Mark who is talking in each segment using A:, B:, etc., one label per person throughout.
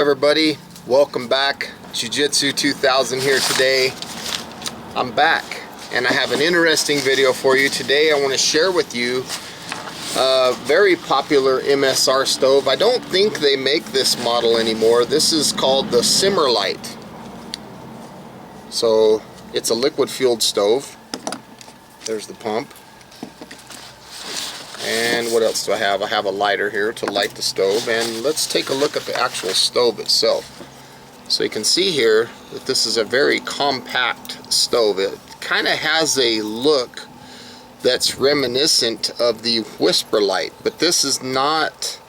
A: everybody, welcome back. Jiu-Jitsu 2000 here today. I'm back and I have an interesting video for you today. I want to share with you a very popular MSR stove. I don't think they make this model anymore. This is called the Simmerlite. So it's a liquid fueled stove. There's the pump. And what else do I have? I have a lighter here to light the stove, and let's take a look at the actual stove itself. So you can see here that this is a very compact stove. It kind of has a look that's reminiscent of the Whisperlite, but this is not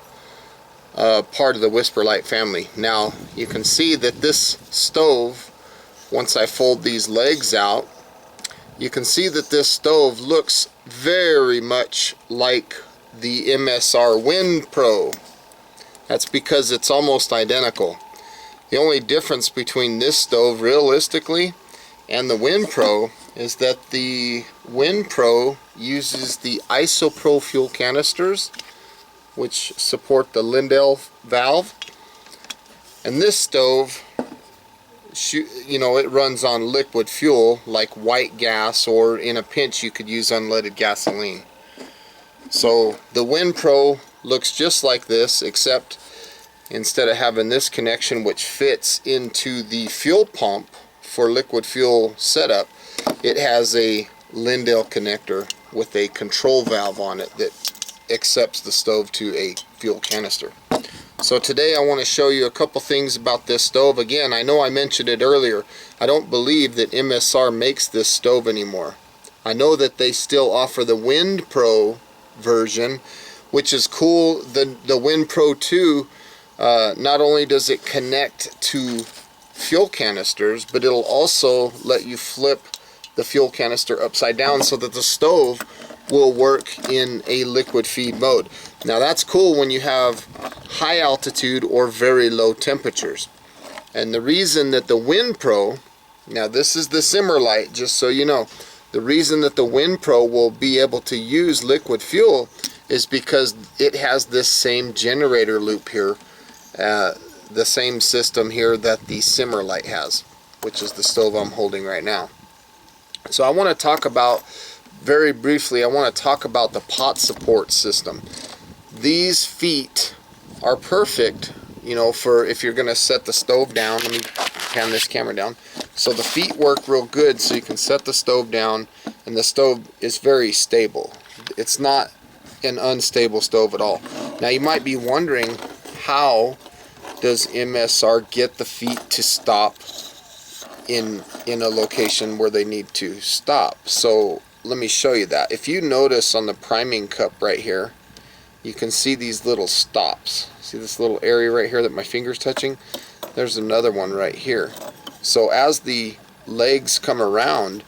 A: part of the Whisperlite family. Now you can see that this stove, once I fold these legs out, you can see that this stove looks very much like the MSR Wind Pro. That's because it's almost identical. The only difference between this stove realistically and the Wind Pro is that the Wind Pro uses the isopro fuel canisters, which support the Lindell valve, and this stove, you know, it runs on liquid fuel like white gas, or in a pinch you could use unleaded gasoline. So the Wind Pro looks just like this, except instead of having this connection which fits into the fuel pump for liquid fuel setup, it has a Lindell connector with a control valve on it that accepts the stove to a fuel canister. So today I want to show you a couple things about this stove. Again, I know I mentioned it earlier. I don't believe that MSR makes this stove anymore. I know that they still offer the Wind Pro version, which is cool. The Wind Pro 2, not only does it connect to fuel canisters, but it'll also let you flip the fuel canister upside down so that the stove will work in a liquid feed mode. Now that's cool when you have high altitude or very low temperatures. And the reason that the Wind Pro, now this is the Simmerlite, just so you know, the reason that the Wind Pro will be able to use liquid fuel is because it has this same generator loop here, the same system here that the Simmerlite has, which is the stove I'm holding right now. So I want to talk about, very briefly, I want to talk about the pot support system. These feet are perfect, you know, for if you're going to set the stove down. Let me pan this camera down. So the feet work real good, so you can set the stove down, and the stove is very stable. It's not an unstable stove at all. Now you might be wondering, how does MSR get the feet to stop in a location where they need to stop? So let me show you that. If you notice on the priming cup right here, you can see these little stops. See this little area right here that my finger's touching? There's another one right here. So as the legs come around,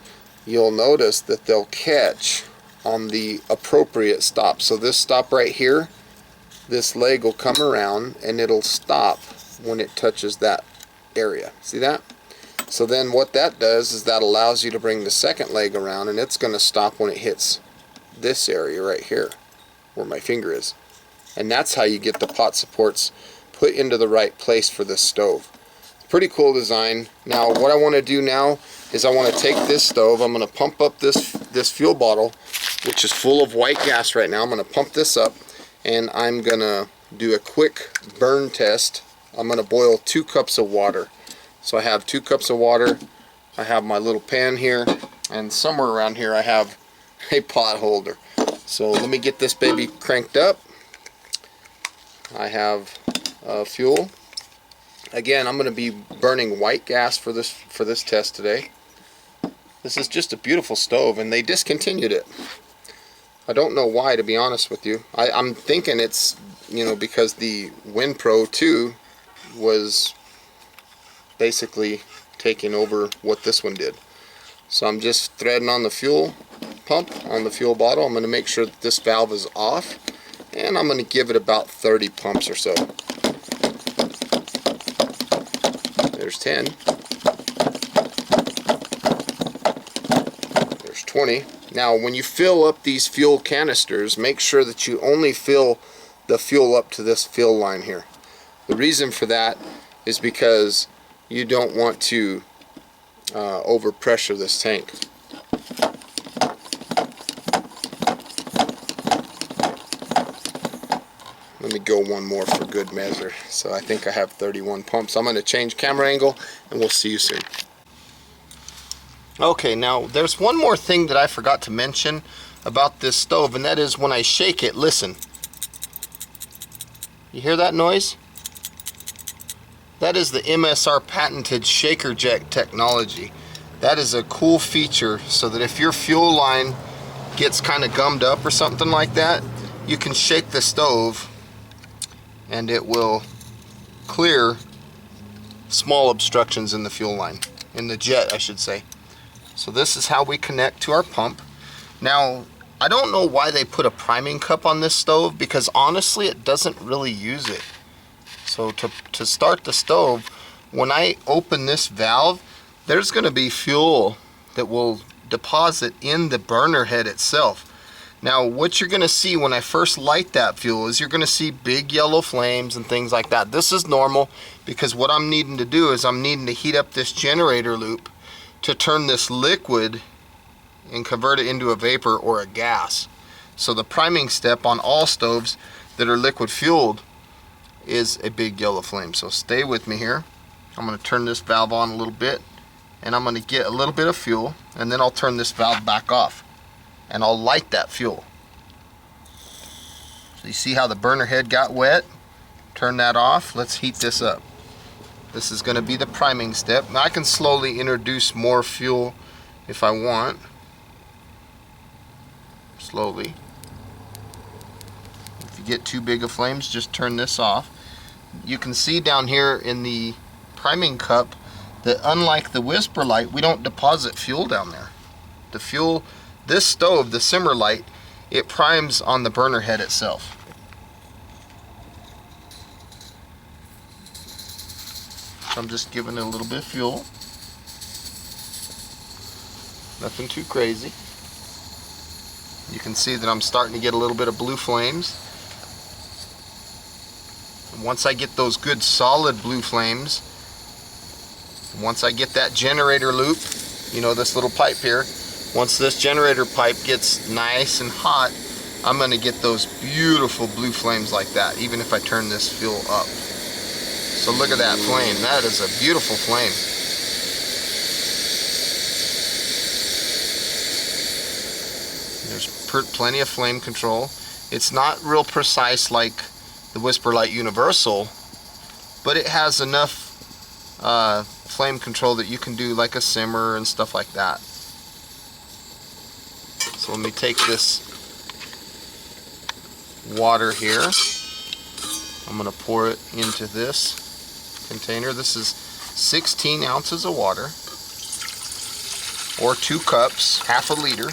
A: you'll notice that they'll catch on the appropriate stop. So this stop right here, this leg will come around and it'll stop when it touches that area. See that? So then what that does is that allows you to bring the second leg around, and it's going to stop when it hits this area right here where my finger is. And that's how you get the pot supports put into the right place for this stove. Pretty cool design. Now what I want to do now is I want to take this stove, I'm going to pump up this fuel bottle, which is full of white gas right now. I'm going to pump this up, and I'm going to do a quick burn test. I'm going to boil 2 cups of water. So I have 2 cups of water, I have my little pan here, and somewhere around here I have a pot holder. So let me get this baby cranked up. I have fuel. Again, I'm going to be burning white gas for this test today. This is just a beautiful stove, and they discontinued it. I don't know why, to be honest with you. I'm thinking it's, you know, because the Wind Pro 2 was basically taking over what this one did. So I'm just threading on the fuel pump, on the fuel bottle. I'm going to make sure that this valve is off, and I'm going to give it about 30 pumps or so. There's 10. There's 20. Now when you fill up these fuel canisters, make sure that you only fill the fuel up to this fill line here. The reason for that is because you don't want to overpressure this tank. Let me go one more for good measure. So I think I have 31 pumps. I'm going to change camera angle and we'll see you soon. Okay, now there's one more thing that I forgot to mention about this stove, and that is when I shake it, listen. You hear that noise? That is the MSR patented shaker jet technology. That is a cool feature, so that if your fuel line gets kind of gummed up or something like that, you can shake the stove and it will clear small obstructions in the fuel line, in the jet I should say. So this is how we connect to our pump. Now I don't know why they put a priming cup on this stove, because honestly it doesn't really use it. So to start the stove, when I open this valve, there's going to be fuel that will deposit in the burner head itself. Now what you're going to see when I first light that fuel is you're going to see big yellow flames and things like that. This is normal, because what I'm needing to do is I'm needing to heat up this generator loop to turn this liquid and convert it into a vapor or a gas. So the priming step on all stoves that are liquid fueled is a big yellow flame. So stay with me here. I'm going to turn this valve on a little bit, and I'm going to get a little bit of fuel, and then I'll turn this valve back off and I'll light that fuel. So you see how the burner head got wet? Turn that off. Let's heat this up. This is going to be the priming step. Now I can slowly introduce more fuel if I want. Slowly. If you get too big of flames, just turn this off. You can see down here in the priming cup that unlike the Simmerlite, we don't deposit fuel down there. The fuel, this stove, the Simmerlite, it primes on the burner head itself. So I'm just giving it a little bit of fuel. Nothing too crazy. You can see that I'm starting to get a little bit of blue flames. And once I get those good solid blue flames, once I get that generator loop, you know, this little pipe here, once this generator pipe gets nice and hot, I'm going to get those beautiful blue flames like that, even if I turn this fuel up. So look at that flame. That is a beautiful flame. There's plenty of flame control. It's not real precise like the Simmerlite Universal, but it has enough flame control that you can do like a simmer and stuff like that. So let me take this water here. I'm going to pour it into this container. This is 16 ounces of water, or 2 cups, half a liter.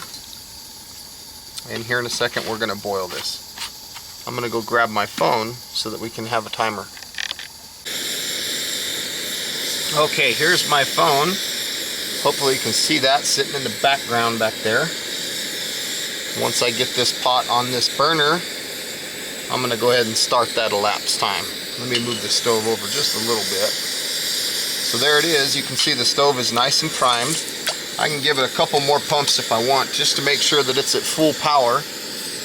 A: And here in a second we're going to boil this. I'm going to go grab my phone so that we can have a timer. Okay, here's my phone. Hopefully you can see that sitting in the background back there. Once I get this pot on this burner, I'm going to go ahead and start that elapsed time. Let me move the stove over just a little bit. So there it is. You can see the stove is nice and primed. I can give it a couple more pumps if I want, just to make sure that it's at full power,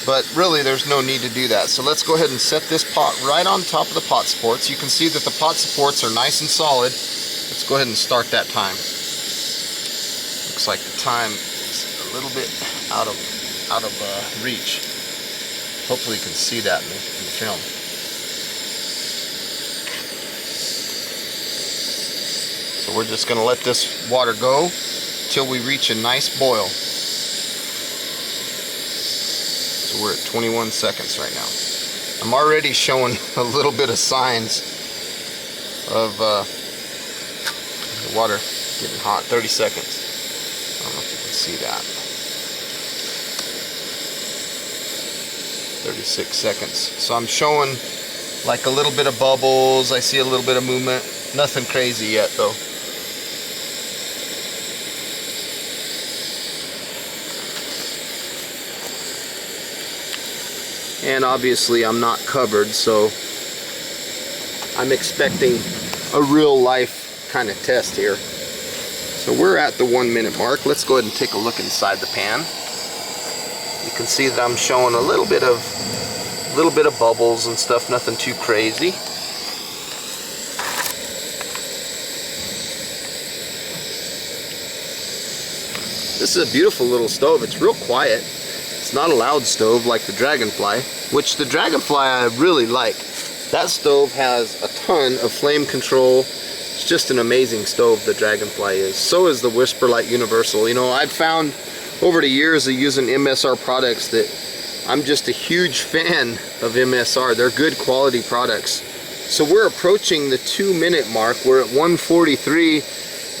A: but really there's no need to do that. So let's go ahead and set this pot right on top of the pot supports. You can see that the pot supports are nice and solid. Let's go ahead and start that time. Looks like the time is a little bit out of reach. Hopefully you can see that in the film. So we're just going to let this water go till we reach a nice boil. So we're at 21 seconds right now. I'm already showing a little bit of signs of the water getting hot. 30 seconds. I don't know if you can see that. 36 seconds. So I'm showing like a little bit of bubbles. I see a little bit of movement. Nothing crazy yet though. And obviously I'm not covered, so I'm expecting a real life kind of test here. So we're at the 1 minute mark. Let's go ahead and take a look inside the pan. You can see that I'm showing a little bit of bubbles and stuff, nothing too crazy. This is a beautiful little stove. It's real quiet. It's not a loud stove like the Dragonfly, which the Dragonfly I really like. That stove has a ton of flame control. It's just an amazing stove, the Dragonfly is. So is the Whisperlite Universal. You know, I've found over the years of using MSR products that I'm just a huge fan of MSR. They're good quality products. So we're approaching the 2 minute mark. We're at 1:43,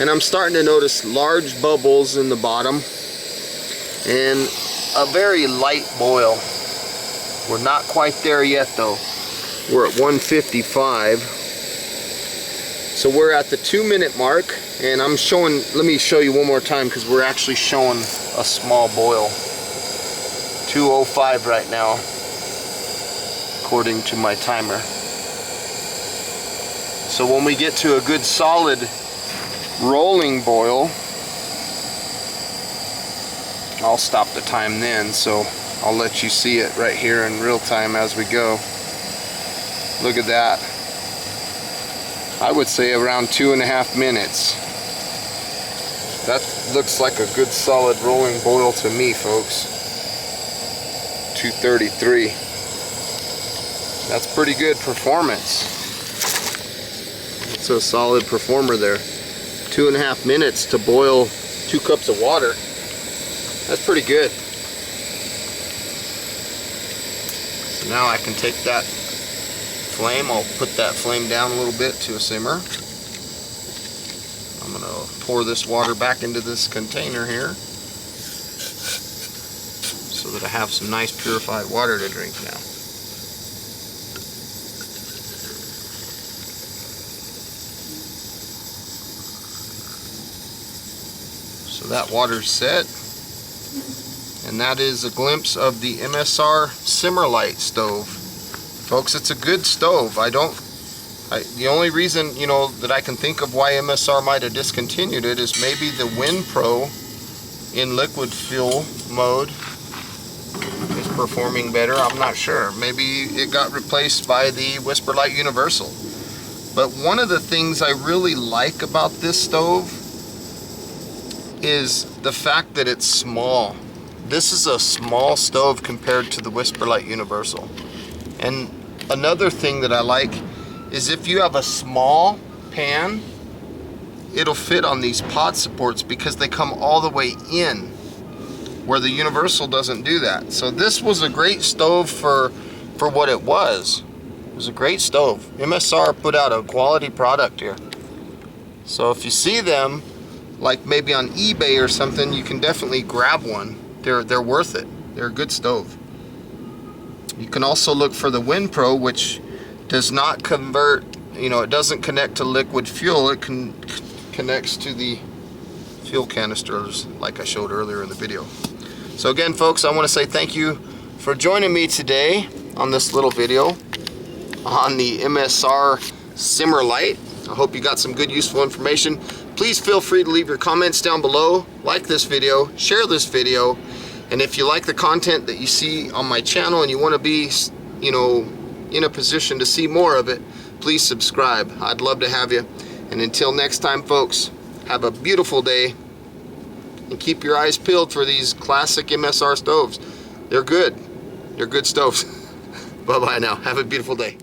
A: and I'm starting to notice large bubbles in the bottom and a very light boil. We're not quite there yet though. We're at 1:55. So we're at the 2 minute mark, and I'm showing, let me show you one more time because we're actually showing a small boil. 2:05 right now, according to my timer. So when we get to a good solid rolling boil, I'll stop the time then, so I'll let you see it right here in real time as we go. Look at that. I would say around 2.5 minutes. That looks like a good solid rolling boil to me, folks. 2:33. That's pretty good performance. It's a solid performer there. 2.5 minutes to boil 2 cups of water. That's pretty good. So now I can take that flame, I'll put that flame down a little bit to a simmer. I'm gonna pour this water back into this container here so that I have some nice purified water to drink now. So that water's set, and that is a glimpse of the MSR Simmerlite stove. Folks, it's a good stove. The only reason, you know, that I can think of why MSR might have discontinued it is maybe the WinPro in liquid fuel mode is performing better. I'm not sure. Maybe it got replaced by the Whisperlite Universal. But one of the things I really like about this stove is the fact that it's small. This is a small stove compared to the Whisperlite Universal. And another thing that I like is if you have a small pan, it'll fit on these pot supports because they come all the way in, where the Universal doesn't do that. So this was a great stove for what it was. It was a great stove. MSR put out a quality product here. So if you see them, like maybe on eBay or something, you can definitely grab one. They're worth it. They're a good stove. You can also look for the WinPro, which does not convert, you know, it doesn't connect to liquid fuel. It connects to the fuel canisters like I showed earlier in the video. So again, folks, I want to say thank you for joining me today on this little video on the MSR Simmerlite. I hope you got some good, useful information. Please feel free to leave your comments down below, like this video, share this video, and if you like the content that you see on my channel and you want to be, you know, in a position to see more of it, please subscribe. I'd love to have you. And until next time, folks, have a beautiful day and keep your eyes peeled for these classic MSR stoves. They're good. They're good stoves. Bye-bye now. Have a beautiful day.